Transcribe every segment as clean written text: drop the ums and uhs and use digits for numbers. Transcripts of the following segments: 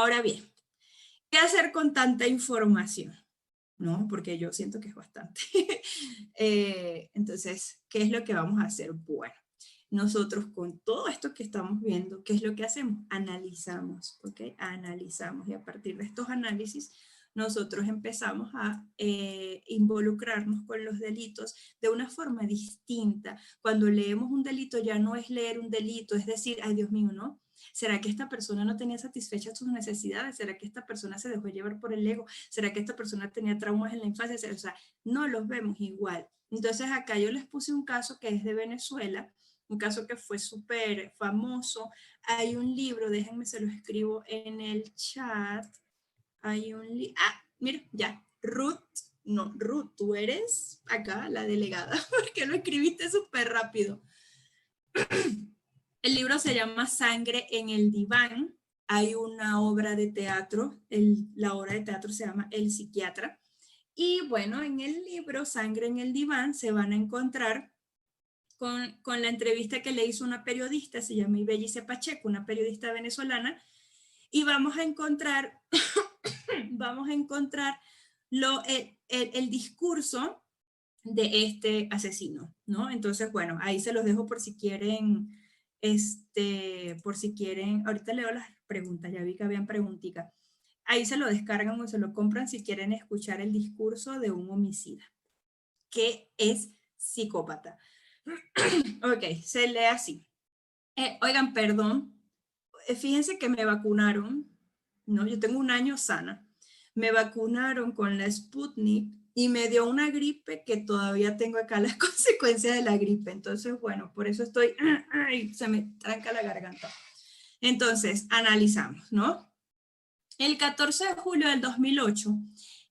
Ahora bien, ¿qué hacer con tanta información? ¿No? Porque yo siento que es bastante. Entonces, ¿qué es lo que vamos a hacer? Bueno, nosotros con todo esto que estamos viendo, ¿qué es lo que hacemos? Analizamos, ¿ok? Analizamos y a partir de estos análisis nosotros empezamos a involucrarnos con los delitos de una forma distinta. Cuando leemos un delito ya no es leer un delito, es decir, ay Dios mío, ¿no? ¿Será que esta persona no tenía satisfechas sus necesidades? ¿Será que esta persona se dejó llevar por el ego? ¿Será que esta persona tenía traumas en la infancia? O sea, no los vemos igual. Entonces acá yo les puse un caso que es de Venezuela, un caso que fue súper famoso. Hay un libro, déjenme se lo escribo en el chat. Hay un libro, mira, ya, Ruth, tú eres acá la delegada, porque lo escribiste súper rápido. El libro se llama Sangre en el diván. Hay una obra de teatro, la obra de teatro se llama El psiquiatra. Y bueno, en el libro Sangre en el diván se van a encontrar con la entrevista que le hizo una periodista, se llama Ibellice Pacheco, una periodista venezolana, y vamos a encontrar el discurso de este asesino, ¿no? Entonces, bueno, ahí se los dejo por si quieren, ahorita leo las preguntas, ya vi que habían preguntitas. Ahí se lo descargan o se lo compran si quieren escuchar el discurso de un homicida, que es psicópata. Ok, se lee así. Oigan, perdón, fíjense que me vacunaron, ¿no? Yo tengo un año sana. Me vacunaron con la Sputnik y me dio una gripe que todavía tengo acá las consecuencias de la gripe. Entonces, bueno, por eso estoy, se me tranca la garganta. Entonces, analizamos, ¿no? El 14 de julio del 2008,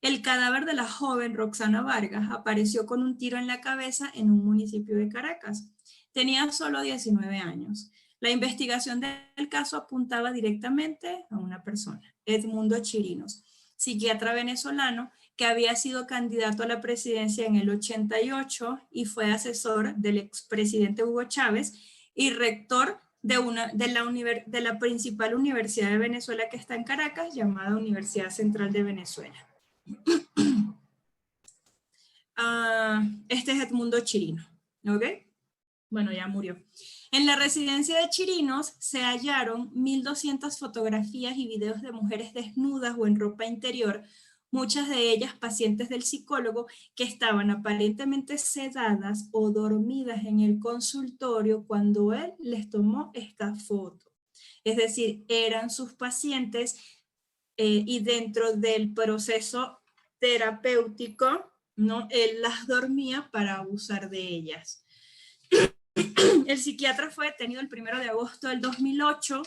el cadáver de la joven Roxana Vargas apareció con un tiro en la cabeza en un municipio de Caracas. Tenía solo 19 años. La investigación del caso apuntaba directamente a una persona, Edmundo Chirinos, psiquiatra venezolano que había sido candidato a la presidencia en el 88 y fue asesor del expresidente Hugo Chávez y rector de la principal universidad de Venezuela que está en Caracas, llamada Universidad Central de Venezuela. Este es Edmundo Chirino, ¿ok? Bueno, ya murió. En la residencia de Chirinos se hallaron 1.200 fotografías y videos de mujeres desnudas o en ropa interior, muchas de ellas pacientes del psicólogo que estaban aparentemente sedadas o dormidas en el consultorio cuando él les tomó esta foto. Es decir, eran sus pacientes y dentro del proceso terapéutico, ¿no? Él las dormía para abusar de ellas. El psiquiatra fue detenido el 1 de agosto del 2008.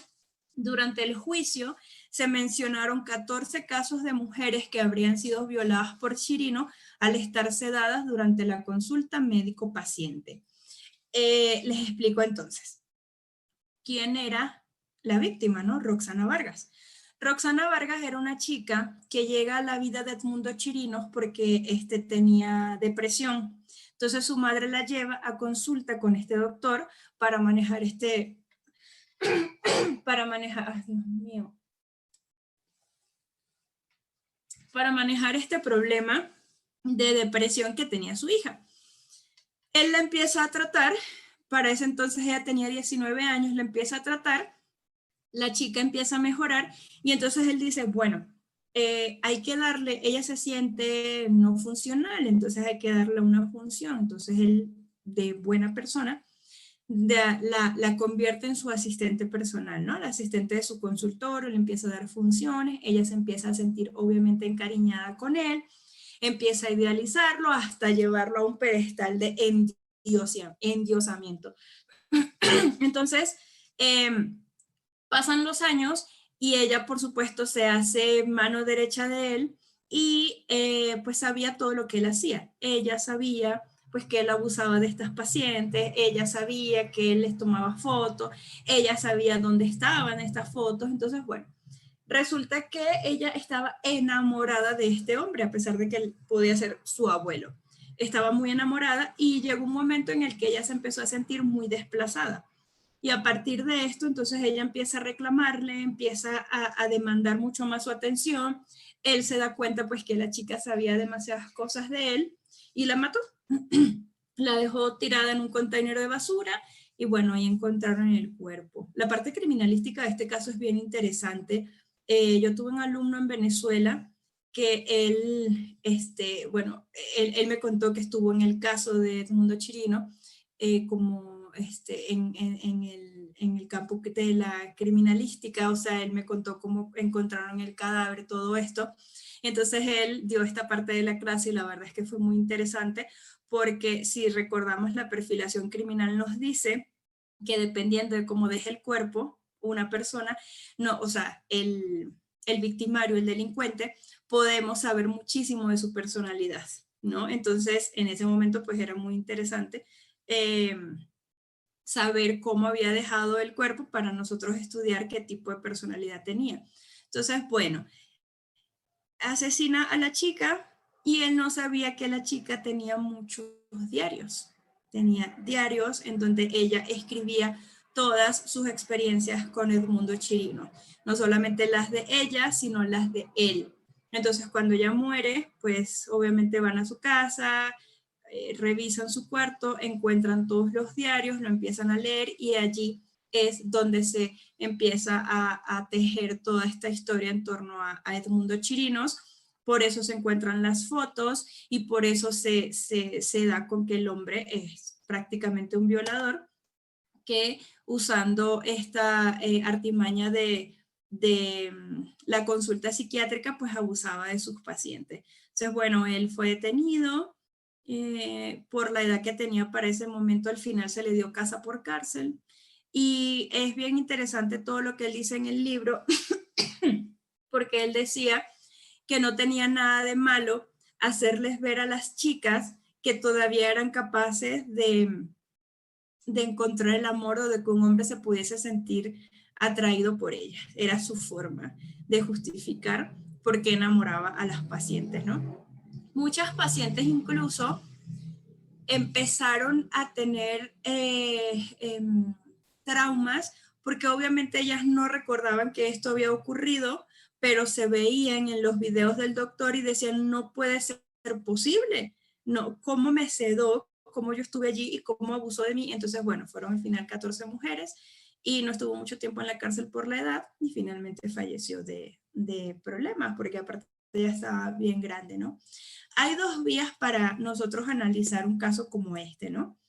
Durante el juicio se mencionaron 14 casos de mujeres que habrían sido violadas por Chirino al estar sedadas durante la consulta médico-paciente. Les explico entonces. ¿Quién era la víctima, no? Roxana Vargas. Roxana Vargas era una chica que llega a la vida de Edmundo Chirinos porque tenía depresión. Entonces su madre la lleva a consulta con este doctor para manejar ay, Dios mío, para manejar este problema de depresión que tenía su hija. Él la empieza a tratar, para ese entonces ella tenía 19 años, la empieza a tratar, la chica empieza a mejorar y entonces él dice, bueno, hay que darle, ella se siente no funcional, entonces hay que darle una función. Entonces él, de buena persona, la convierte en su asistente personal, ¿no? La asistente de su consultorio, le empieza a dar funciones, ella se empieza a sentir obviamente encariñada con él, empieza a idealizarlo hasta llevarlo a un pedestal de endiosamiento. Entonces, pasan los años y ella, por supuesto, se hace mano derecha de él y pues sabía todo lo que él hacía. Ella sabía pues que él abusaba de estas pacientes, ella sabía que él les tomaba fotos, ella sabía dónde estaban estas fotos. Entonces, bueno, resulta que ella estaba enamorada de este hombre, a pesar de que él podía ser su abuelo. Estaba muy enamorada y llegó un momento en el que ella se empezó a sentir muy desplazada. Y a partir de esto, entonces ella empieza a reclamarle, empieza a demandar mucho más su atención. Él se da cuenta pues que la chica sabía demasiadas cosas de él y la mató. La dejó tirada en un container de basura y bueno, ahí encontraron el cuerpo. La parte criminalística de este caso es bien interesante. Yo tuve un alumno en Venezuela que él me contó que estuvo en el caso de Edmundo Chirino, como en el campo de la criminalística, o sea, él me contó cómo encontraron el cadáver, todo esto. Entonces él dio esta parte de la clase y la verdad es que fue muy interesante porque si recordamos la perfilación criminal nos dice que dependiendo de cómo deje el cuerpo una persona, no, o sea, el victimario, el delincuente, podemos saber muchísimo de su personalidad, ¿no? Entonces, en ese momento, pues era muy interesante saber cómo había dejado el cuerpo para nosotros estudiar qué tipo de personalidad tenía. Entonces, bueno, asesina a la chica y él no sabía que la chica tenía muchos diarios. Tenía diarios en donde ella escribía todas sus experiencias con Edmundo Chirino. No solamente las de ella, sino las de él. Entonces, cuando ella muere, pues obviamente van a su casa, revisan su cuarto, encuentran todos los diarios, lo empiezan a leer y allí es donde se empieza a tejer toda esta historia en torno a Edmundo Chirinos. Por eso se encuentran las fotos y por eso se da con que el hombre es prácticamente un violador que usando esta artimaña de la consulta psiquiátrica, pues abusaba de sus pacientes. Entonces, bueno, él fue detenido por la edad que tenía para ese momento, al final se le dio casa por cárcel. Y es bien interesante todo lo que él dice en el libro, porque él decía que no tenía nada de malo hacerles ver a las chicas que todavía eran capaces de encontrar el amor o de que un hombre se pudiese sentir atraído por ella. Era su forma de justificar por qué enamoraba a las pacientes, ¿no? Muchas pacientes incluso empezaron a tener traumas porque obviamente ellas no recordaban que esto había ocurrido, pero se veían en los videos del doctor y decían, no puede ser posible, no, cómo me sedó, cómo yo estuve allí y cómo abusó de mí. Entonces, bueno, fueron al final 14 mujeres y no estuvo mucho tiempo en la cárcel por la edad y finalmente falleció de problemas, porque aparte ya estaba bien grande, ¿no? Hay dos vías para nosotros analizar un caso como este, ¿no?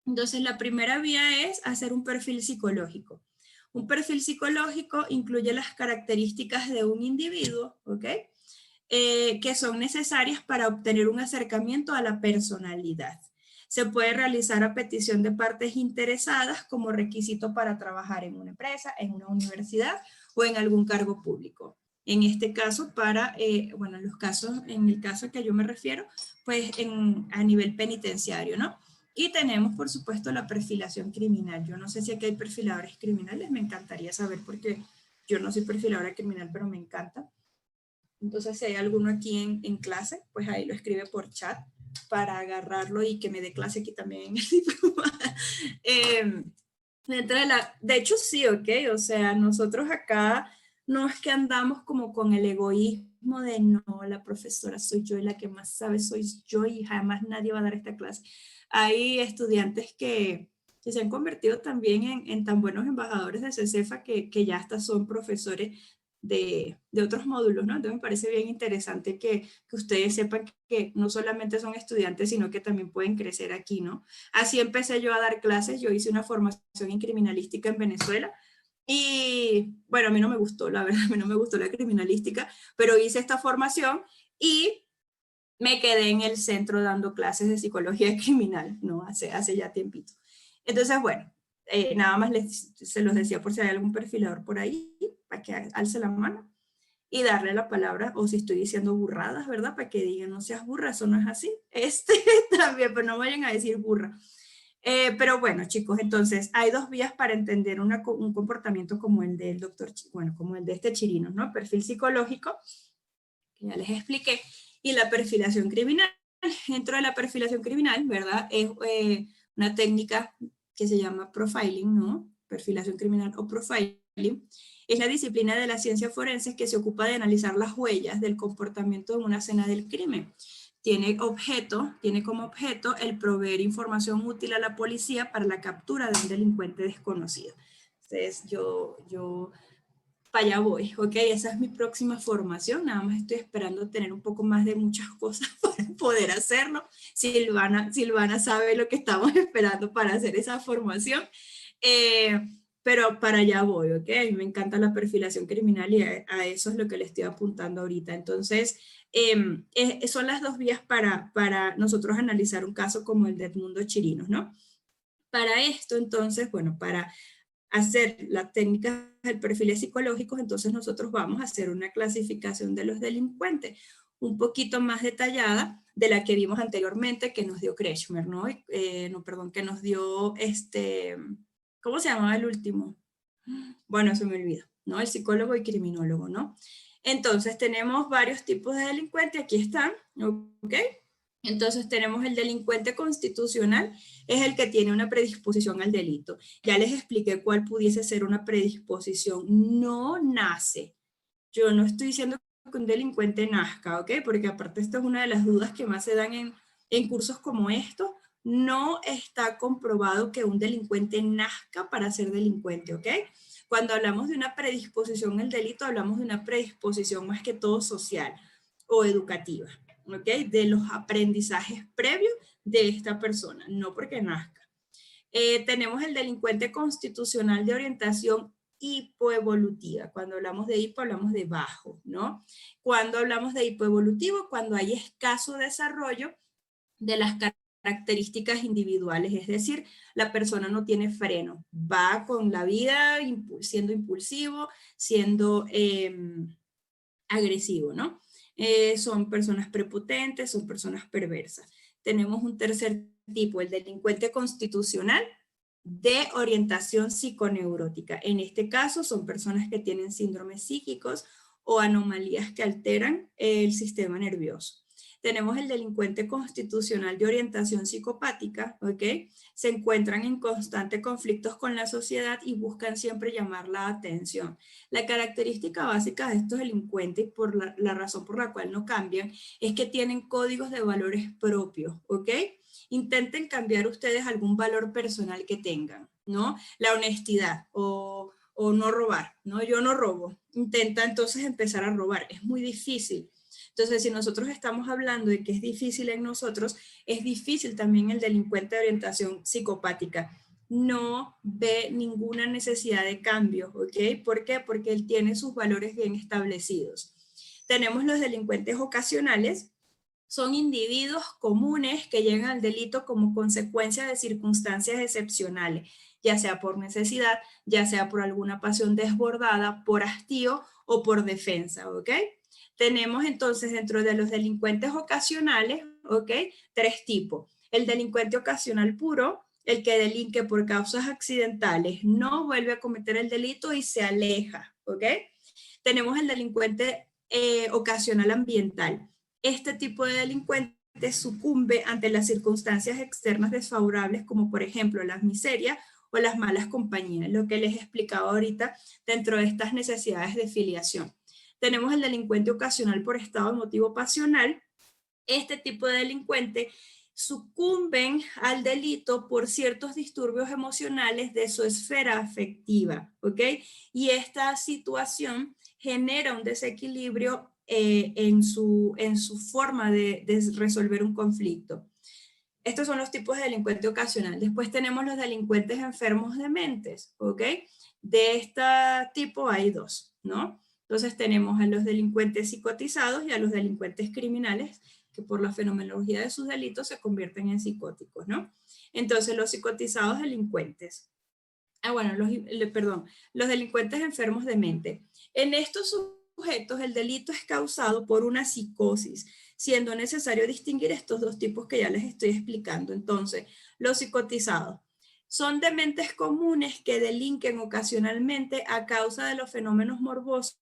Entonces, la primera vía es hacer un perfil psicológico. Un perfil psicológico incluye las características de un individuo, ¿ok? Que son necesarias para obtener un acercamiento a la personalidad. Se puede realizar a petición de partes interesadas como requisito para trabajar en una empresa, en una universidad o en algún cargo público. En este caso, bueno, en el caso que yo me refiero, pues a nivel penitenciario, ¿no? Y tenemos, por supuesto, la perfilación criminal. Yo no sé si aquí hay perfiladores criminales, me encantaría saber porque yo no soy perfiladora criminal, pero me encanta. Entonces, si hay alguno aquí en clase, pues ahí lo escribe por chat para agarrarlo y que me dé clase aquí también en el diploma. De hecho, sí, ok, o sea, nosotros acá no es que andamos como con el egoísmo de no, la profesora soy yo y la que más sabe soy yo y jamás nadie va a dar esta clase. Hay estudiantes que se han convertido también en tan buenos embajadores de CECEFA que ya hasta son profesores de otros módulos, ¿no? Entonces me parece bien interesante que ustedes sepan que no solamente son estudiantes, sino que también pueden crecer aquí, ¿no? Así empecé yo a dar clases, yo hice una formación en criminalística en Venezuela y bueno, a mí no me gustó, la verdad, a mí no me gustó la criminalística, pero hice esta formación y me quedé en el centro dando clases de psicología criminal, ¿no? Hace ya tiempito. Entonces, bueno, nada más se los decía por si hay algún perfilador por ahí, para que alce la mano y darle la palabra, o si estoy diciendo burradas, ¿verdad? Para que digan, no seas burra, eso no es así. También, pero no vayan a decir burra. Pero bueno, chicos, entonces hay dos vías para entender un comportamiento como el del doctor, bueno, como el de este Chirinos, ¿no? Perfil psicológico, que ya les expliqué, y la perfilación criminal. Dentro de la perfilación criminal, ¿verdad? Es una técnica que se llama profiling, ¿no? perfilación criminal o profiling, es la disciplina de la ciencia forense que se ocupa de analizar las huellas del comportamiento en una escena del crimen. Tiene como objeto el proveer información útil a la policía para la captura de un delincuente desconocido. Entonces, yo para allá voy, ¿ok? Esa es mi próxima formación, nada más estoy esperando tener un poco más de muchas cosas para poder hacerlo. Silvana sabe lo que estamos esperando para hacer esa formación, pero para allá voy, ¿ok? A mí me encanta la perfilación criminal y a eso es lo que le estoy apuntando ahorita. Entonces, son las dos vías para nosotros analizar un caso como el de Edmundo Chirinos, ¿no? Para esto, entonces, bueno, para hacer las técnicas del perfil psicológicos, entonces nosotros vamos a hacer una clasificación de los delincuentes un poquito más detallada de la que vimos anteriormente que nos dio Kretschmer, ¿no? Perdón, que nos dio ¿cómo se llamaba el último? Bueno, se me olvidó, ¿no? El psicólogo y criminólogo, ¿no? Entonces tenemos varios tipos de delincuentes, aquí están, ¿ok? Entonces tenemos el delincuente constitucional, es el que tiene una predisposición al delito. Ya les expliqué cuál pudiese ser una predisposición. No nace. Yo no estoy diciendo que un delincuente nazca, ¿ok? Porque aparte esto es una de las dudas que más se dan en cursos como estos. No está comprobado que un delincuente nazca para ser delincuente, ¿ok? Cuando hablamos de una predisposición al delito, hablamos de una predisposición más que todo social o educativa. ¿Okay? De los aprendizajes previos de esta persona, no porque nazca. Tenemos el delincuente constitucional de orientación hipoevolutiva. Cuando hablamos de hipo, hablamos de bajo, ¿no? Cuando hablamos de hipoevolutivo, cuando hay escaso desarrollo de las características individuales, es decir, la persona no tiene freno, va con la vida siendo impulsivo, siendo agresivo, ¿no? Son personas prepotentes, son personas perversas. Tenemos un tercer tipo, el delincuente constitucional de orientación psiconeurótica. En este caso son personas que tienen síndromes psíquicos o anomalías que alteran el sistema nervioso. Tenemos el delincuente constitucional de orientación psicopática, ¿ok? Se encuentran en constantes conflictos con la sociedad y buscan siempre llamar la atención. La característica básica de estos delincuentes, por la razón por la cual no cambian, es que tienen códigos de valores propios, ¿ok? Intenten cambiar ustedes algún valor personal que tengan, ¿no? La honestidad o no robar, ¿no? Yo no robo. Intenta entonces empezar a robar. Es muy difícil. Entonces, si nosotros estamos hablando de que es difícil en nosotros, es difícil también el delincuente de orientación psicopática. No ve ninguna necesidad de cambio, ¿ok? ¿Por qué? Porque él tiene sus valores bien establecidos. Tenemos los delincuentes ocasionales, son individuos comunes que llegan al delito como consecuencia de circunstancias excepcionales, ya sea por necesidad, ya sea por alguna pasión desbordada, por hastío o por defensa, ¿ok? Tenemos entonces dentro de los delincuentes ocasionales, ¿ok? Tres tipos. El delincuente ocasional puro, el que delinque por causas accidentales, no vuelve a cometer el delito y se aleja, ¿ok? Tenemos el delincuente ocasional ambiental. Este tipo de delincuente sucumbe ante las circunstancias externas desfavorables, como por ejemplo las miserias o las malas compañías, lo que les explicaba ahorita dentro de estas necesidades de filiación. Tenemos el delincuente ocasional por estado emotivo pasional. Este tipo de delincuente sucumben al delito por ciertos disturbios emocionales de su esfera afectiva, ¿ok? Y esta situación genera un desequilibrio en su forma de resolver un conflicto. Estos son los tipos de delincuente ocasional. Después tenemos los delincuentes enfermos de mentes, ¿ok? De este tipo hay dos, ¿no? Entonces tenemos a los delincuentes psicotizados y a los delincuentes criminales que por la fenomenología de sus delitos se convierten en psicóticos, ¿no? Entonces los psicotizados delincuentes. Los delincuentes enfermos de mente. En estos sujetos el delito es causado por una psicosis, siendo necesario distinguir estos dos tipos que ya les estoy explicando. Entonces, los psicotizados son dementes comunes que delinquen ocasionalmente a causa de los fenómenos morbosos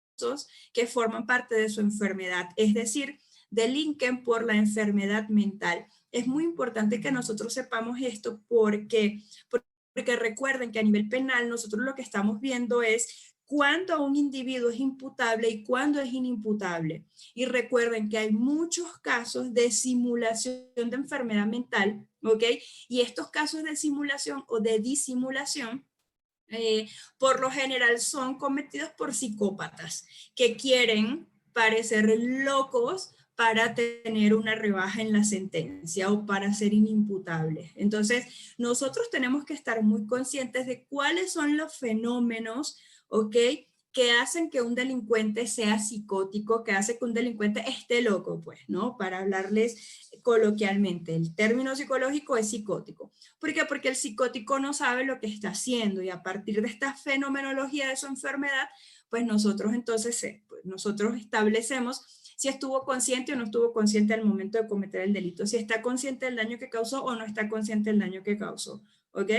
que forman parte de su enfermedad, es decir, delinquen por la enfermedad mental. Es muy importante que nosotros sepamos esto porque porque recuerden que a nivel penal nosotros lo que estamos viendo es cuándo un individuo es imputable y cuándo es inimputable. Y recuerden que hay muchos casos de simulación de enfermedad mental, ¿ok? Y estos casos de simulación o de disimulación, por lo general son cometidos por psicópatas que quieren parecer locos para tener una rebaja en la sentencia o para ser inimputables. Entonces, nosotros tenemos que estar muy conscientes de cuáles son los fenómenos, ¿ok?, que hacen que un delincuente sea psicótico, que hace que un delincuente esté loco, pues, ¿no? Para hablarles coloquialmente, el término psicológico es psicótico. ¿Por qué? Porque el psicótico no sabe lo que está haciendo y a partir de esta fenomenología de su enfermedad, pues nosotros entonces, nosotros establecemos si estuvo consciente o no estuvo consciente al momento de cometer el delito, si está consciente del daño que causó o no está consciente del daño que causó, ¿ok?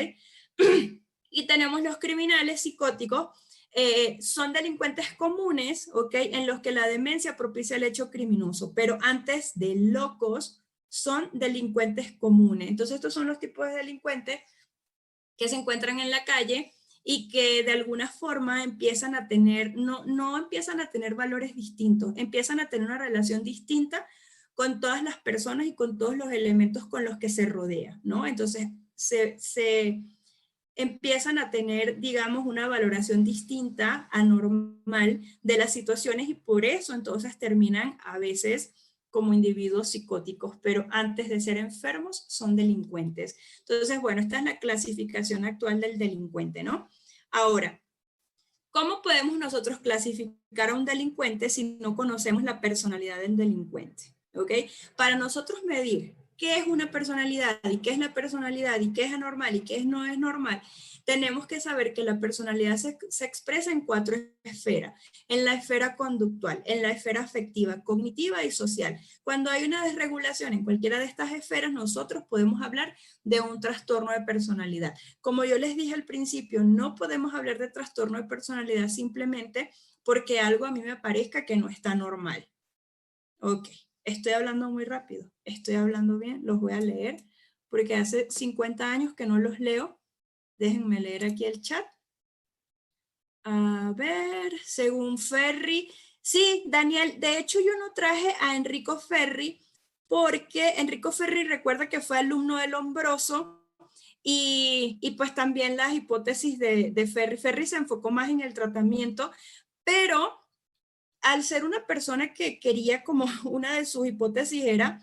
Y tenemos los criminales psicóticos, son delincuentes comunes, ¿ok?, en los que la demencia propicia el hecho criminoso, pero antes de locos son delincuentes comunes. Entonces estos son los tipos de delincuentes que se encuentran en la calle y que de alguna forma empiezan a tener, no empiezan a tener valores distintos, empiezan a tener una relación distinta con todas las personas y con todos los elementos con los que se rodea, ¿no? Entonces se empiezan a tener, digamos, una valoración distinta, anormal de las situaciones y por eso entonces terminan a veces como individuos psicóticos, pero antes de ser enfermos son delincuentes. Entonces, bueno, esta es la clasificación actual del delincuente, ¿no? Ahora, ¿cómo podemos nosotros clasificar a un delincuente si no conocemos la personalidad del delincuente? ¿Ok? Para nosotros medir qué es una personalidad y qué es la personalidad y qué es anormal y qué no es normal, tenemos que saber que la personalidad se expresa en 4 esferas: en la esfera conductual, en la esfera afectiva, cognitiva y social. Cuando hay una desregulación en cualquiera de estas esferas, nosotros podemos hablar de un trastorno de personalidad. Como yo les dije al principio, no podemos hablar de trastorno de personalidad simplemente porque algo a mí me parezca que no está normal. Ok, estoy hablando muy rápido, estoy hablando bien, los voy a leer porque hace 50 años que no los leo. Déjenme leer aquí el chat. A ver, según Ferri. Sí, Daniel, de hecho yo no traje a Enrico Ferri porque Enrico Ferri recuerda que fue alumno de Lombroso y pues también las hipótesis de Ferri. Ferri se enfocó más en el tratamiento, pero al ser una persona que quería, como una de sus hipótesis era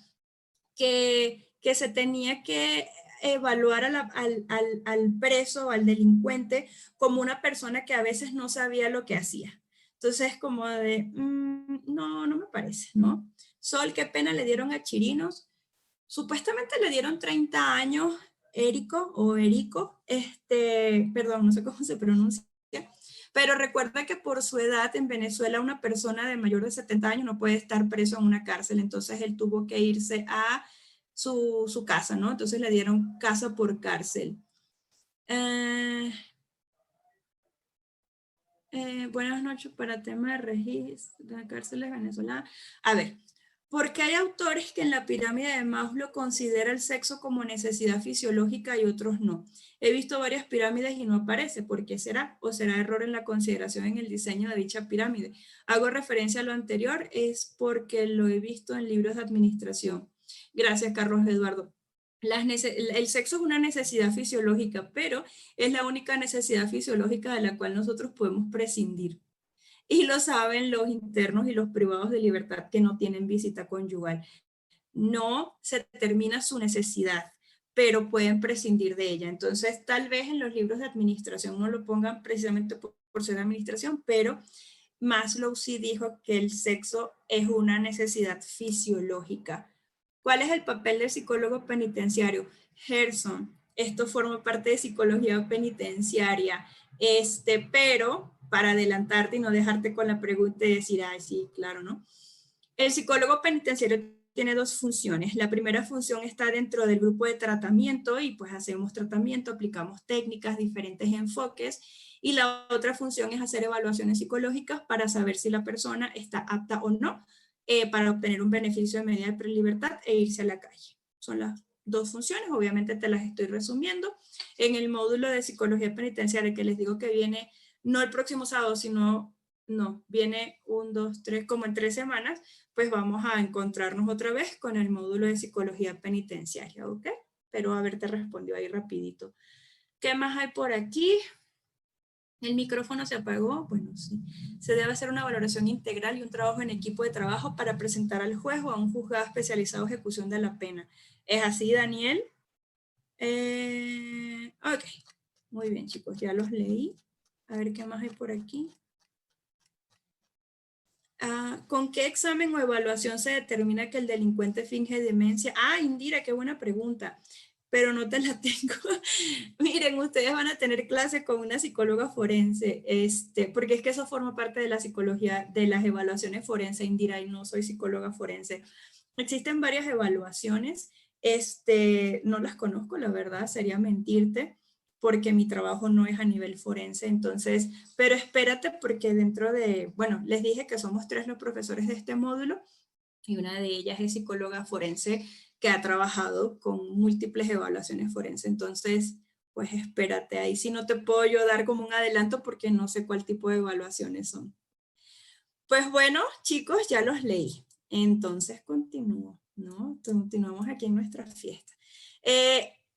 que se tenía que evaluar al preso, al delincuente, como una persona que a veces no sabía lo que hacía. Entonces, como de, no, no me parece, ¿no? Sol, qué pena le dieron a Chirinos. Supuestamente le dieron 30 años, Erico, perdón, no sé cómo se pronuncia, pero recuerda que por su edad en Venezuela una persona de mayor de 70 años no puede estar preso en una cárcel, entonces él tuvo que irse a su casa, ¿no? Entonces le dieron casa por cárcel. Buenas noches para tema de registro de cárceles venezolanas. A ver, porque hay autores que en la pirámide de Maslow considera el sexo como necesidad fisiológica y otros no. He visto varias pirámides y no aparece. ¿Por qué será? ¿O será error en la consideración en el diseño de dicha pirámide? Hago referencia a lo anterior, es porque lo he visto en libros de administración. Gracias, Carlos Eduardo. El sexo es una necesidad fisiológica, pero es la única necesidad fisiológica de la cual nosotros podemos prescindir. Y lo saben los internos y los privados de libertad que no tienen visita conyugal. No se determina su necesidad, pero pueden prescindir de ella. Entonces, tal vez en los libros de administración no lo pongan precisamente por ser administración, pero Maslow sí dijo que el sexo es una necesidad fisiológica. ¿Cuál es el papel del psicólogo penitenciario? Gerson, esto forma parte de psicología penitenciaria, pero para adelantarte y no dejarte con la pregunta y decir, ay, sí, claro, ¿no? El psicólogo penitenciario tiene 2 funciones. La primera función está dentro del grupo de tratamiento y pues hacemos tratamiento, aplicamos técnicas, diferentes enfoques. Y la otra función es hacer evaluaciones psicológicas para saber si la persona está apta o no para obtener un beneficio de medida de prelibertad e irse a la calle. Son las dos funciones, obviamente te las estoy resumiendo. En el módulo de psicología penitenciaria que les digo que viene, no el próximo sábado, sino, no, viene 1, 2, 3, como en 3 semanas, pues vamos a encontrarnos otra vez con el módulo de psicología penitenciaria, ¿ok? Pero a ver, te respondió ahí rapidito. ¿Qué más hay por aquí? ¿El micrófono se apagó? Bueno, sí. Se debe hacer una valoración integral y un trabajo en equipo de trabajo para presentar al juez o a un juzgado especializado en ejecución de la pena. ¿Es así, Daniel? Ok. Muy bien, chicos, ya los leí. A ver qué más hay por aquí. ¿Con qué examen o evaluación se determina que el delincuente finge demencia? Indira, qué buena pregunta, pero no te la tengo. Miren, ustedes van a tener clase con una psicóloga forense, porque es que eso forma parte de la psicología, de las evaluaciones forenses, Indira, y no soy psicóloga forense. Existen varias evaluaciones, no las conozco, la verdad, sería mentirte, porque mi trabajo no es a nivel forense, entonces, pero espérate porque dentro de, bueno, les dije que somos 3 los profesores de este módulo y una de ellas es psicóloga forense que ha trabajado con múltiples evaluaciones forenses, entonces, pues espérate, ahí sí no te puedo yo dar como un adelanto porque no sé cuál tipo de evaluaciones son. Pues bueno, chicos, ya los leí, entonces continúo, ¿no? Continuamos aquí en nuestra fiesta.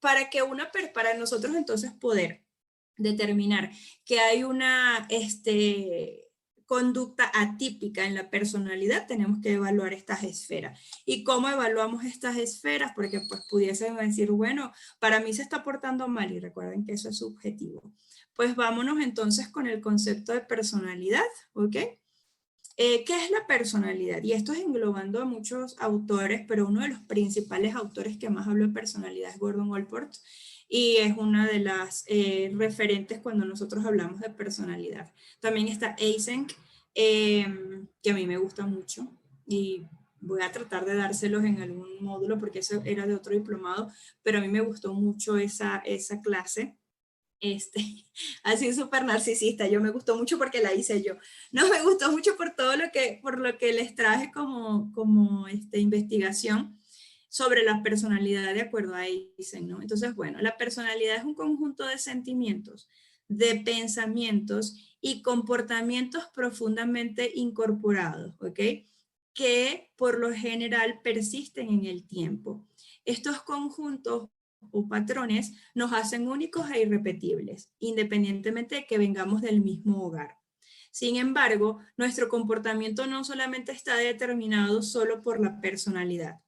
Para nosotros entonces poder determinar que hay una conducta atípica en la personalidad, tenemos que evaluar estas esferas. ¿Y cómo evaluamos estas esferas? Porque pues pudiesen decir, bueno, para mí se está portando mal y recuerden que eso es subjetivo. Pues vámonos entonces con el concepto de personalidad, ¿ok? ¿Qué es la personalidad? Y esto es englobando a muchos autores, pero uno de los principales autores que más habla de personalidad es Gordon Allport y es una de las referentes cuando nosotros hablamos de personalidad. También está Eysenck, que a mí me gusta mucho y voy a tratar de dárselos en algún módulo porque eso era de otro diplomado, pero a mí me gustó mucho esa clase. Este, así súper narcisista, yo me gustó mucho porque la hice yo. No, me gustó mucho por lo que les traje como investigación sobre la personalidad de acuerdo a Eisen, ¿no? Entonces, bueno, la personalidad es un conjunto de sentimientos, de pensamientos y comportamientos profundamente incorporados, ¿ok? Que por lo general persisten en el tiempo. Estos conjuntos o patrones nos hacen únicos e irrepetibles, independientemente de que vengamos del mismo hogar. Sin embargo, nuestro comportamiento no solamente está determinado solo por la personalidad,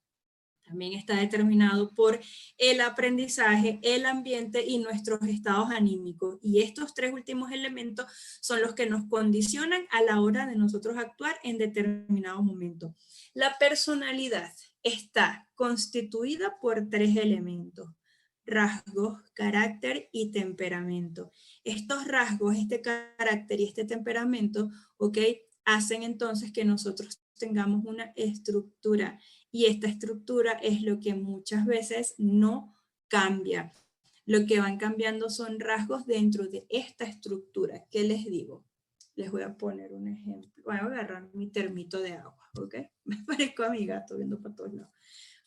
también está determinado por el aprendizaje, el ambiente y nuestros estados anímicos. Y estos 3 últimos elementos son los que nos condicionan a la hora de nosotros actuar en determinado momento. La personalidad está constituida por 3 elementos: rasgos, carácter y temperamento. Estos rasgos, este carácter y este temperamento, ¿ok?, hacen entonces que nosotros tengamos una estructura, y esta estructura es lo que muchas veces no cambia. Lo que van cambiando son rasgos dentro de esta estructura. ¿Qué les digo? Les voy a poner un ejemplo. Voy a agarrar mi termito de agua, ¿ok? Me parezco a mi gato viendo para todos lados.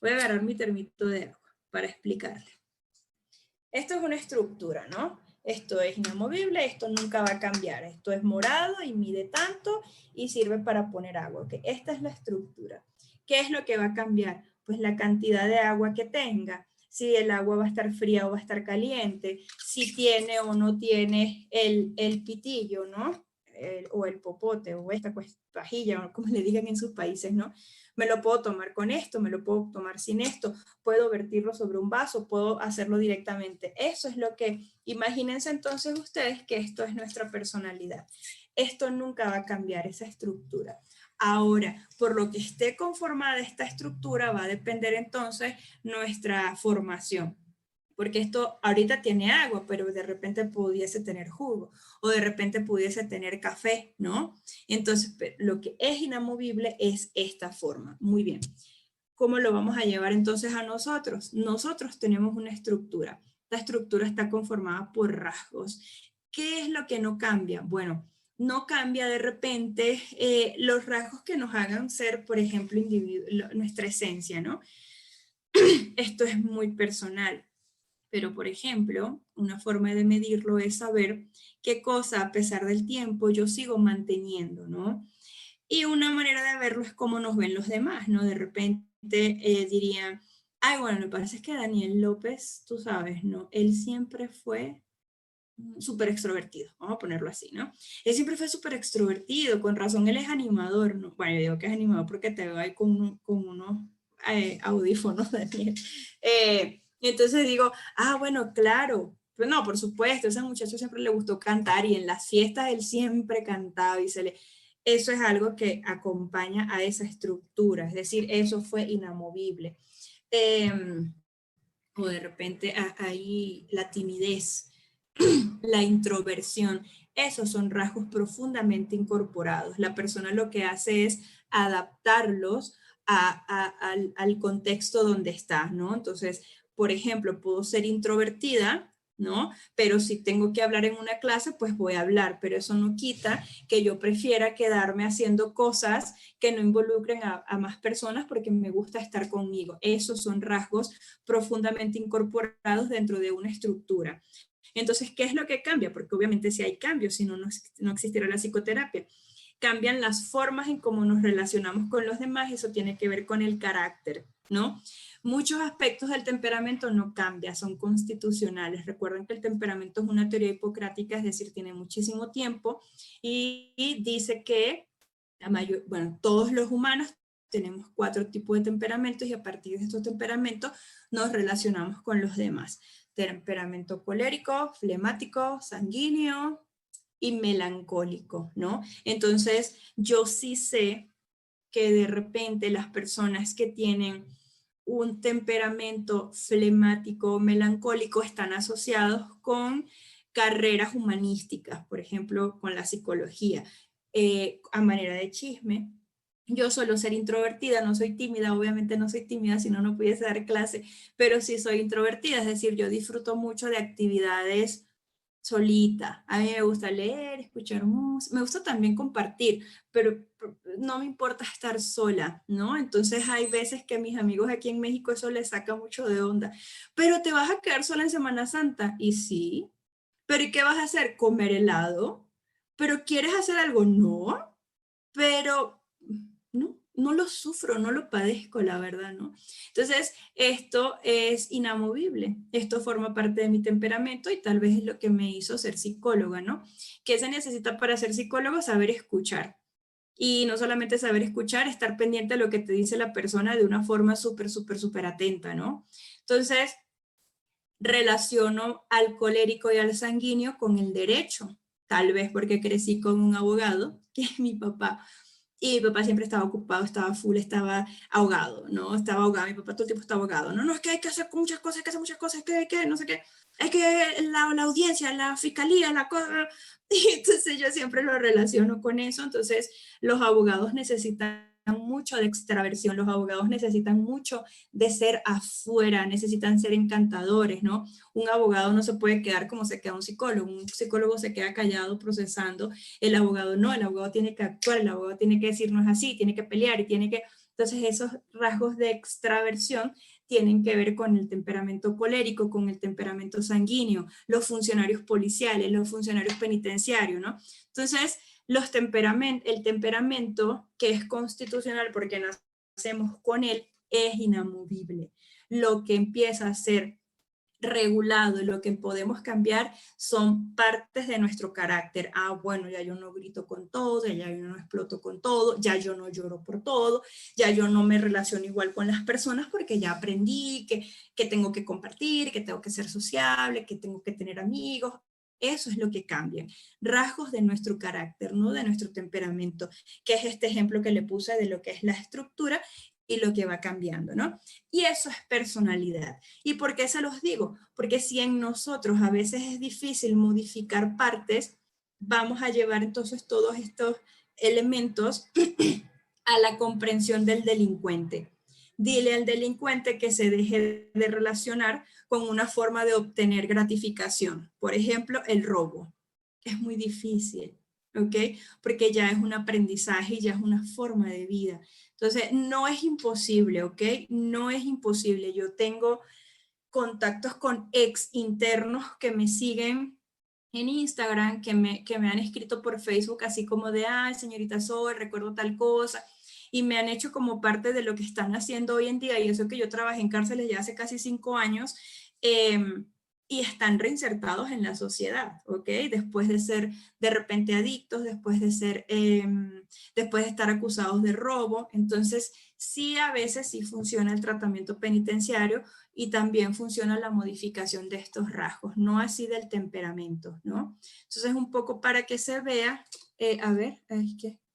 Voy a agarrar mi termito de agua para explicarles. Esto es una estructura, ¿no? Esto es inamovible, esto nunca va a cambiar. Esto es morado y mide tanto y sirve para poner agua. ¿Okay? Esta es la estructura. ¿Qué es lo que va a cambiar? Pues la cantidad de agua que tenga. Si el agua va a estar fría o va a estar caliente. Si tiene o no tiene el pitillo, ¿no? O el popote o esta pajilla, o como le digan en sus países, ¿no? Me lo puedo tomar con esto, me lo puedo tomar sin esto, puedo vertirlo sobre un vaso, puedo hacerlo directamente. Eso es lo que, imagínense entonces ustedes que esto es nuestra personalidad. Esto nunca va a cambiar, esa estructura. Ahora, por lo que esté conformada esta estructura, va a depender entonces nuestra formación. Porque esto ahorita tiene agua, pero de repente pudiese tener jugo o de repente pudiese tener café, ¿no? Entonces, lo que es inamovible es esta forma. Muy bien. ¿Cómo lo vamos a llevar entonces a nosotros? Nosotros tenemos una estructura. La estructura está conformada por rasgos. ¿Qué es lo que no cambia? Bueno, no cambia de repente los rasgos que nos hagan ser, por ejemplo, nuestra esencia, ¿no? esto es muy personal. Pero, por ejemplo, una forma de medirlo es saber qué cosa, a pesar del tiempo, yo sigo manteniendo, ¿no? Y una manera de verlo es cómo nos ven los demás, ¿no? De repente dirían, ay, bueno, lo que pasa es que Daniel López, tú sabes, ¿no? Él siempre fue súper extrovertido, vamos a ponerlo así, ¿no? Él siempre fue súper extrovertido, con razón él es animador, ¿no? Bueno, yo digo que es animador porque te veo ahí con unos audífonos, Daniel. Entonces digo, ah, bueno, claro, pues no, por supuesto, a ese muchacho siempre le gustó cantar y en las fiestas él siempre cantaba y se le... Eso es algo que acompaña a esa estructura, es decir, eso fue inamovible. Eh, o de repente ahí la timidez, la introversión, esos son rasgos profundamente incorporados. La persona lo que hace es adaptarlos al contexto donde está, ¿no? Entonces, por ejemplo, puedo ser introvertida, ¿no? Pero si tengo que hablar en una clase, pues voy a hablar, pero eso no quita que yo prefiera quedarme haciendo cosas que no involucren a más personas porque me gusta estar conmigo. Esos son rasgos profundamente incorporados dentro de una estructura. Entonces, ¿qué es lo que cambia? Porque obviamente si hay cambios, si no, no existiera la psicoterapia. Cambian las formas en cómo nos relacionamos con los demás, eso tiene que ver con el carácter, ¿no? Muchos aspectos del temperamento no cambian, son constitucionales. Recuerden que el temperamento es una teoría hipocrática, es decir, tiene muchísimo tiempo y dice que bueno, todos los humanos tenemos 4 tipos de temperamentos y a partir de estos temperamentos nos relacionamos con los demás. Temperamento colérico, flemático, sanguíneo y melancólico, ¿no? Entonces, yo sí sé que de repente las personas que tienen un temperamento flemático, melancólico, están asociados con carreras humanísticas, por ejemplo, con la psicología. A manera de chisme, yo suelo ser introvertida, no soy tímida, obviamente no soy tímida, si no, no pudiese dar clase, pero sí soy introvertida, es decir, yo disfruto mucho de actividades solita. A mí me gusta leer, escuchar música, me gusta también compartir, pero no me importa estar sola, ¿no? Entonces hay veces que a mis amigos aquí en México eso les saca mucho de onda. Pero te vas a quedar sola en Semana Santa. Y sí, pero ¿y qué vas a hacer? ¿Comer helado? ¿Pero quieres hacer algo? No, pero no lo sufro, no lo padezco, la verdad, ¿no? Entonces, esto es inamovible, esto forma parte de mi temperamento y tal vez es lo que me hizo ser psicóloga, ¿no? ¿Qué se necesita para ser psicólogo? Saber escuchar. Y no solamente saber escuchar, estar pendiente de lo que te dice la persona de una forma súper, súper, súper atenta, ¿no? Entonces, relaciono al colérico y al sanguíneo con el derecho, tal vez porque crecí con un abogado, que es mi papá, y mi papá siempre estaba ocupado, estaba full, estaba ahogado, ¿no? Estaba ahogado, mi papá todo el tiempo estaba ahogado. No, no, es que hay que hacer muchas cosas, hay que hacer muchas cosas, hay que no sé qué, hay que la audiencia, la fiscalía, la cosa. Y entonces yo siempre lo relaciono con eso. Entonces los abogados necesitan mucho de extraversión, los abogados necesitan mucho de ser afuera, necesitan ser encantadores, ¿no? Un abogado no se puede quedar como se queda un psicólogo se queda callado procesando, el abogado no, el abogado tiene que actuar, el abogado tiene que decir no es así, tiene que pelear y tiene que... Entonces esos rasgos de extraversión tienen que ver con el temperamento colérico, con el temperamento sanguíneo, los funcionarios policiales, los funcionarios penitenciarios, ¿no? Entonces, el temperamento que es constitucional porque nacemos con él es inamovible. Lo que empieza a ser regulado y lo que podemos cambiar son partes de nuestro carácter. Ah, bueno, ya yo no grito con todo, ya yo no exploto con todo, ya yo no lloro por todo, ya yo no me relaciono igual con las personas porque ya aprendí que tengo que compartir, que tengo que ser sociable, que tengo que tener amigos. Eso es lo que cambia. Rasgos de nuestro carácter, no de nuestro temperamento, que es este ejemplo que le puse de lo que es la estructura y lo que va cambiando, ¿no? Y eso es personalidad. ¿Y por qué se los digo? Porque si en nosotros a veces es difícil modificar partes, vamos a llevar entonces todos estos elementos a la comprensión del delincuente. Dile al delincuente que se deje de relacionar con una forma de obtener gratificación. Por ejemplo, el robo. Es muy difícil. ¿ok? Porque ya es un aprendizaje y ya es una forma de vida. Entonces, no es imposible, ¿ok? No es imposible. Yo tengo contactos con ex internos que me siguen en Instagram, que me han escrito por Facebook, así como de, ay, señorita Zoe, recuerdo tal cosa, y me han hecho como parte de lo que están haciendo hoy en día, y eso que yo trabajé en cárceles ya hace casi 5 años, y están reinsertados en la sociedad, ¿ok? Después de ser de repente adictos, después de estar acusados de robo. Entonces, sí, a veces sí funciona el tratamiento penitenciario y también funciona la modificación de estos rasgos, no así del temperamento, ¿no? Entonces, un poco para que se vea, a ver,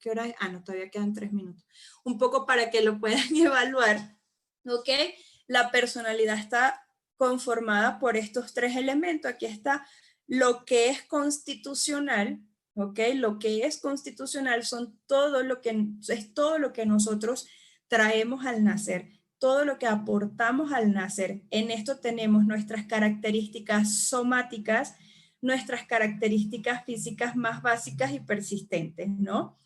¿qué hora es? Ah, no, todavía quedan 3 minutos. Un poco para que lo puedan evaluar, ¿ok? La personalidad está conformada por estos 3 elementos. Aquí está lo que es constitucional, ¿ok? Lo que es constitucional es todo lo que nosotros traemos al nacer, todo lo que aportamos al nacer. En esto tenemos nuestras características somáticas, nuestras características físicas más básicas y persistentes, ¿no?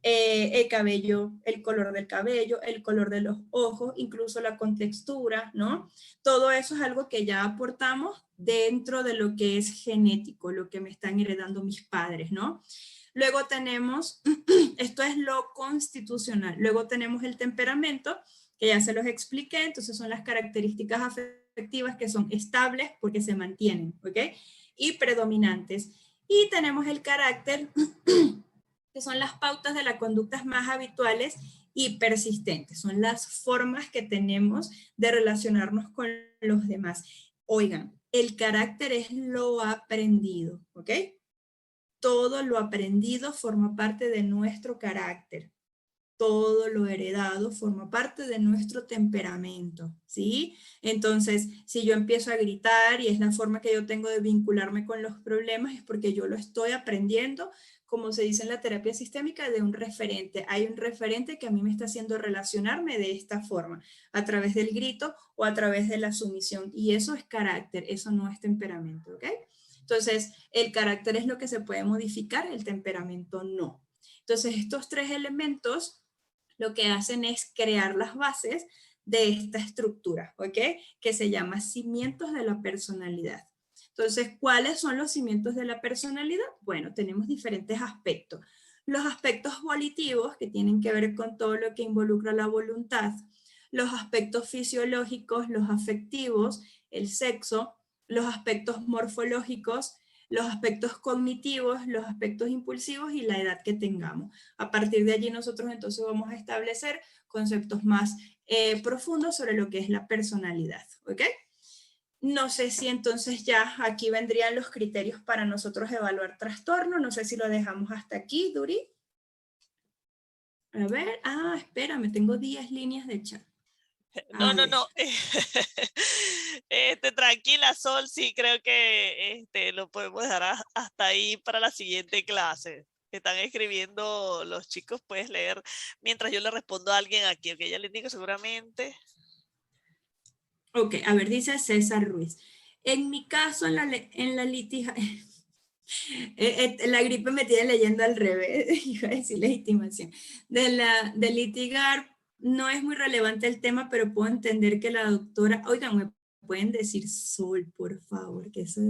El cabello, el color del cabello, el color de los ojos, incluso la contextura, ¿no? Todo eso es algo que ya aportamos dentro de lo que es genético, lo que me están heredando mis padres, ¿no? Luego tenemos, esto es lo constitucional, luego tenemos el temperamento, que ya se los expliqué, entonces son las características afectivas que son estables porque se mantienen, ¿ok? Y predominantes. Y tenemos el carácter, que son las pautas de las conductas más habituales y persistentes, son las formas que tenemos de relacionarnos con los demás. Oigan, el carácter es lo aprendido, ¿ok? Todo lo aprendido forma parte de nuestro carácter. Todo lo heredado forma parte de nuestro temperamento, ¿sí? Entonces, si yo empiezo a gritar y es la forma que yo tengo de vincularme con los problemas, es porque yo lo estoy aprendiendo, como se dice en la terapia sistémica, de un referente. Hay un referente que a mí me está haciendo relacionarme de esta forma, a través del grito o a través de la sumisión. Y eso es carácter, eso no es temperamento, ¿ok? Entonces, el carácter es lo que se puede modificar, el temperamento no. Entonces, estos 3 elementos lo que hacen es crear las bases de esta estructura, ¿ok? Que se llama cimientos de la personalidad. Entonces, ¿cuáles son los cimientos de la personalidad? Bueno, tenemos diferentes aspectos. Los aspectos volitivos, que tienen que ver con todo lo que involucra la voluntad, los aspectos fisiológicos, los afectivos, el sexo, los aspectos morfológicos, los aspectos cognitivos, los aspectos impulsivos y la edad que tengamos. A partir de allí nosotros entonces vamos a establecer conceptos más profundos sobre lo que es la personalidad, ¿ok? No sé si entonces ya aquí vendrían los criterios para nosotros evaluar trastorno. No sé si lo dejamos hasta aquí, Duri. A ver, espérame, tengo 10 líneas de chat. No, A no, ver. no. Tranquila, Sol, sí, creo que lo podemos dejar hasta ahí para la siguiente clase. Están escribiendo los chicos, puedes leer mientras yo le respondo a alguien aquí, que ya les digo seguramente. Ok, a ver, dice César Ruiz. En mi caso, en la litigación, la gripe me tiene leyendo al revés, iba a decir legitimación. De litigar, no es muy relevante el tema, pero puedo entender que la doctora, oigan, me pueden decir Sol, por favor, que eso es,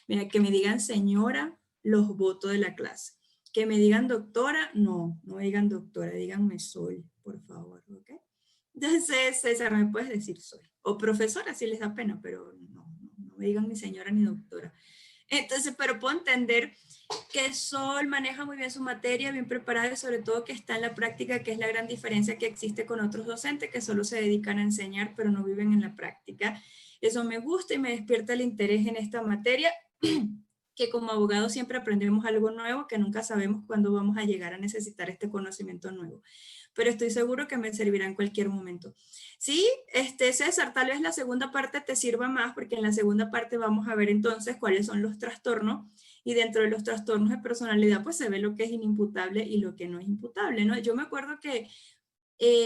mira, que me digan señora, los votos de la clase. Que me digan doctora, no me digan doctora, díganme Sol, por favor, ¿ok? Entonces, César, me puedes decir Sol. O profesora, si les da pena, pero no me digan ni señora ni doctora. Entonces, pero puedo entender que Sol maneja muy bien su materia, bien preparada y sobre todo que está en la práctica, que es la gran diferencia que existe con otros docentes que solo se dedican a enseñar, pero no viven en la práctica. Eso me gusta y me despierta el interés en esta materia, que como abogados siempre aprendemos algo nuevo, que nunca sabemos cuándo vamos a llegar a necesitar este conocimiento nuevo. Pero estoy seguro que me servirá en cualquier momento. Sí, César, tal vez la segunda parte te sirva más, porque en la segunda parte vamos a ver entonces cuáles son los trastornos, y dentro de los trastornos de personalidad pues se ve lo que es inimputable y lo que no es imputable, ¿no? Yo me acuerdo que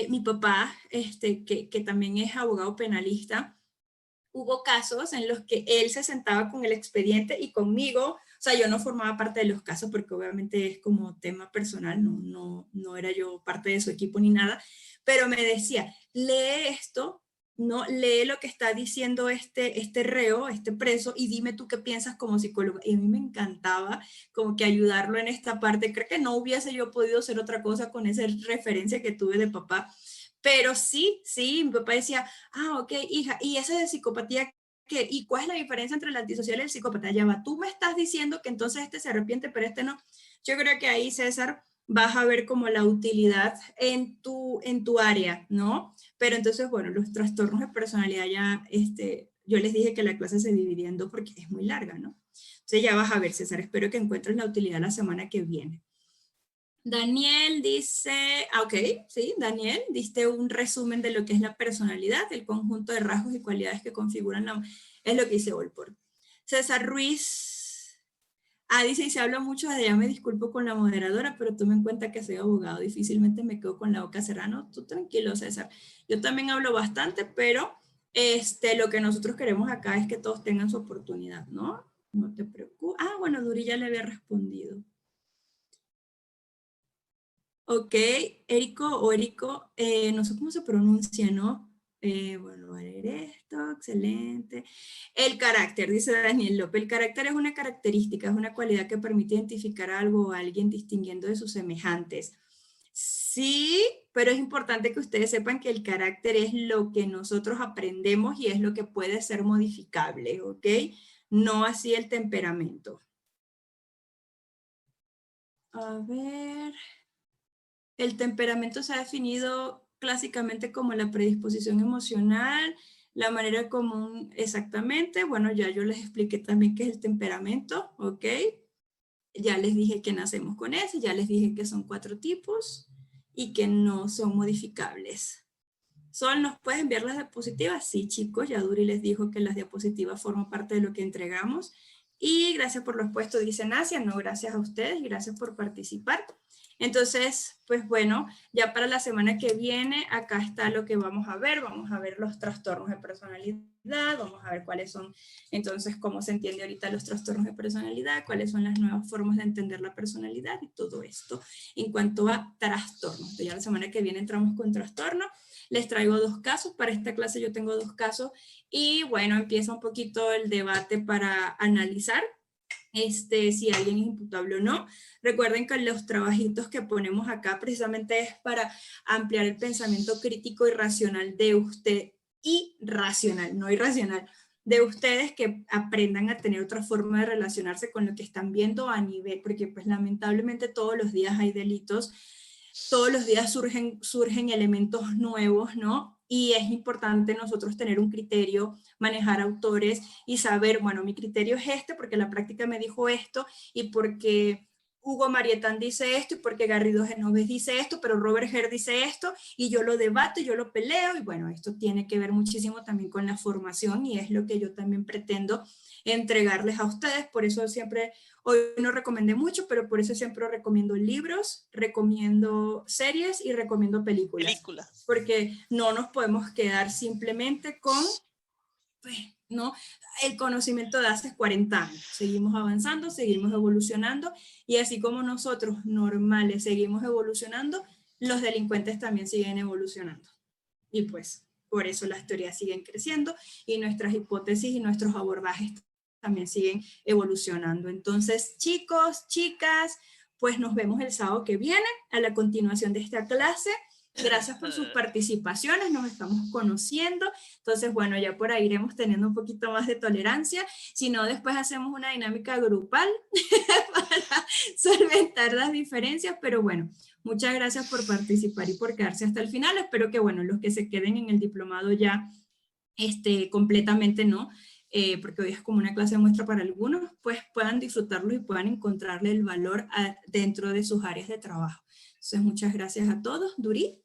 mi papá, que también es abogado penalista, hubo casos en los que él se sentaba con el expediente y conmigo, o sea, yo no formaba parte de los casos porque obviamente es como tema personal, no era yo parte de su equipo ni nada, pero me decía, lee esto, no, lee lo que está diciendo este reo, este preso, y dime tú qué piensas como psicólogo. Y a mí me encantaba como que ayudarlo en esta parte. Creo que no hubiese yo podido hacer otra cosa con esa referencia que tuve de papá, pero sí, mi papá decía, ok, hija, y esa de psicopatía, ¿qué? ¿Y cuál es la diferencia entre el antisocial y el psicópata? Ya va, tú me estás diciendo que entonces este se arrepiente, pero este no. Yo creo que ahí, César, vas a ver como la utilidad en tu área, ¿no? Pero entonces, bueno, los trastornos de personalidad ya, yo les dije que la clase se dividía en dos porque es muy larga, ¿no? Entonces ya vas a ver, César, espero que encuentres la utilidad la semana que viene. Daniel dice, ok, sí, Daniel, diste un resumen de lo que es la personalidad, el conjunto de rasgos y cualidades que configuran es lo que dice Olport. César Ruiz, dice, y se habla mucho de ya me disculpo con la moderadora, pero tome en cuenta que soy abogado, difícilmente me quedo con la boca cerrada. No, tú tranquilo, César. Yo también hablo bastante, pero lo que nosotros queremos acá es que todos tengan su oportunidad, ¿no? No te preocupes. Bueno, Duri ya le había respondido. Ok, Erico, no sé cómo se pronuncia, ¿no? Bueno, a ver esto, excelente. El carácter, dice Daniel López, el carácter es una característica, es una cualidad que permite identificar algo o a alguien distinguiendo de sus semejantes. Sí, pero es importante que ustedes sepan que el carácter es lo que nosotros aprendemos y es lo que puede ser modificable, ¿ok? No así el temperamento. A ver... El temperamento se ha definido clásicamente como la predisposición emocional, la manera común exactamente. Bueno, ya yo les expliqué también qué es el temperamento, ¿ok? Ya les dije que nacemos con ese, ya les dije que son 4 tipos y que no son modificables. ¿Sol, nos puedes enviar las diapositivas? Sí, chicos, ya Duri les dijo que las diapositivas forman parte de lo que entregamos. Y gracias por los puestos, dice Nacia. No, gracias a ustedes, gracias por participar. Entonces, pues bueno, ya para la semana que viene, acá está lo que vamos a ver los trastornos de personalidad, vamos a ver cuáles son, entonces, cómo se entiende ahorita los trastornos de personalidad, cuáles son las nuevas formas de entender la personalidad y todo esto en cuanto a trastornos. Entonces, ya la semana que viene entramos con trastornos. Les traigo 2 casos, para esta clase yo tengo 2 casos y bueno, empieza un poquito el debate para analizar si alguien es imputable o no. Recuerden que los trabajitos que ponemos acá precisamente es para ampliar el pensamiento crítico y racional de usted, irracional, no irracional, de ustedes, que aprendan a tener otra forma de relacionarse con lo que están viendo a nivel, porque pues lamentablemente todos los días hay delitos, todos los días surgen elementos nuevos, ¿no? Y es importante nosotros tener un criterio, manejar autores y saber, bueno, mi criterio es este porque la práctica me dijo esto y porque Hugo Marietán dice esto y porque Garrido Genoves dice esto, pero Robert Herr dice esto y yo lo debato y yo lo peleo y bueno, esto tiene que ver muchísimo también con la formación y es lo que yo también pretendo entregarles a ustedes. Por eso siempre, hoy no recomendé mucho, pero por eso siempre recomiendo libros, recomiendo series y recomiendo películas. Porque no nos podemos quedar simplemente con, pues, ¿no? El conocimiento de hace 40 años. Seguimos avanzando, seguimos evolucionando y así como nosotros normales seguimos evolucionando, los delincuentes también siguen evolucionando. Y pues por eso las teorías siguen creciendo y nuestras hipótesis y nuestros abordajes también siguen evolucionando. Entonces, chicos, chicas, pues nos vemos el sábado que viene a la continuación de esta clase. Gracias por sus participaciones, nos estamos conociendo. Entonces, bueno, ya por ahí iremos teniendo un poquito más de tolerancia. Si no, después hacemos una dinámica grupal para solventar las diferencias. Pero bueno, muchas gracias por participar y por quedarse hasta el final. Espero que, bueno, los que se queden en el diplomado ya completamente, ¿no? Porque hoy es como una clase de muestra para algunos, pues puedan disfrutarlo y puedan encontrarle el valor dentro de sus áreas de trabajo. Entonces, muchas gracias a todos. Duri.